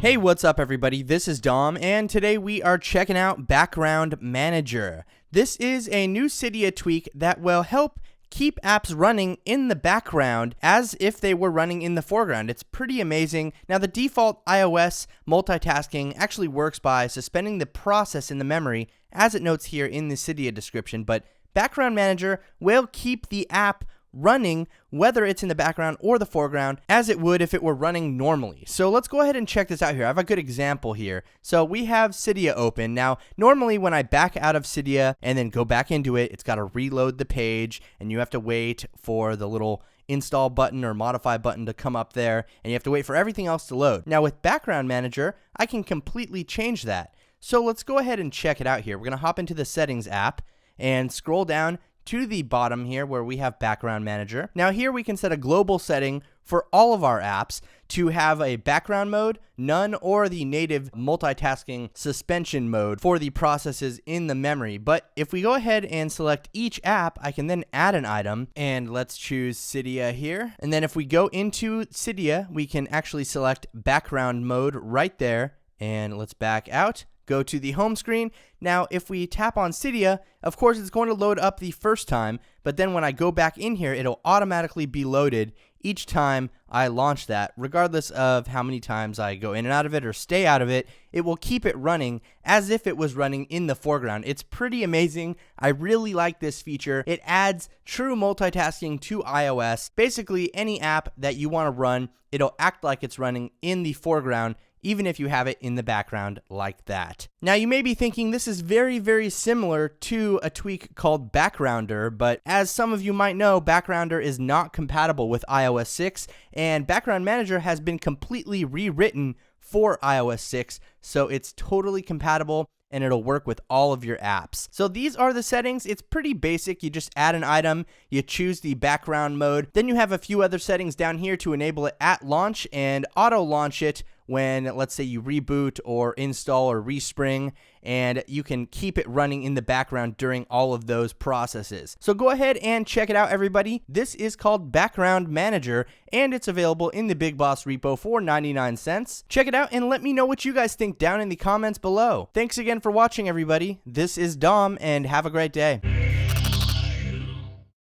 Hey, what's up everybody? This is Dom, and today we are checking out Background Manager. This is a new Cydia tweak that will help keep apps running in the background as if they were running in the foreground. It's pretty amazing. Now, the default iOS multitasking actually works by suspending the process in the memory, as it notes here in the Cydia description, but Background Manager will keep the app running whether it's in the background or the foreground as it would if it were running normally. So let's go ahead and check this out here. I have a good example here. So we have Cydia open. Now normally when I back out of Cydia and then go back into it, it's got to reload the page and you have to wait for the little install button or modify button to come up there, and you have to wait for everything else to load. Now with Background Manager, I can completely change that. So let's go ahead and check it out here. We're going to hop into the Settings app and scroll down to the bottom here where we have Background Manager. Now here we can set a global setting for all of our apps to have a background mode, none, or the native multitasking suspension mode for the processes in the memory. But if we go ahead and select each app, I can then add an item, and let's choose Cydia here. And then if we go into Cydia, we can actually select background mode right there, and let's back out. Go to the home screen. Now, if we tap on Cydia, of course, it's going to load up the first time, but then when I go back in here, it'll automatically be loaded each time I launch that, regardless of how many times I go in and out of it or stay out of it. It will keep it running as if it was running in the foreground. It's pretty amazing. I really like this feature. It adds true multitasking to iOS. Basically, any app that you want to run, it'll act like it's running in the foreground, even if you have it in the background like that. Now you may be thinking this is very, very similar to a tweak called Backgrounder, but as some of you might know, Backgrounder is not compatible with iOS 6, and Background Manager has been completely rewritten for iOS 6, so it's totally compatible and it'll work with all of your apps. So these are the settings. It's pretty basic. You just add an item, you choose the background mode, then you have a few other settings down here to enable it at launch and auto launch it when, let's say, you reboot or install or respring, and you can keep it running in the background during all of those processes. So go ahead and check it out, everybody. This is called Background Manager, and it's available in the Big Boss repo for 99 cents. Check it out and let me know what you guys think down in the comments below. Thanks again for watching, everybody. This is Dom, and have a great day.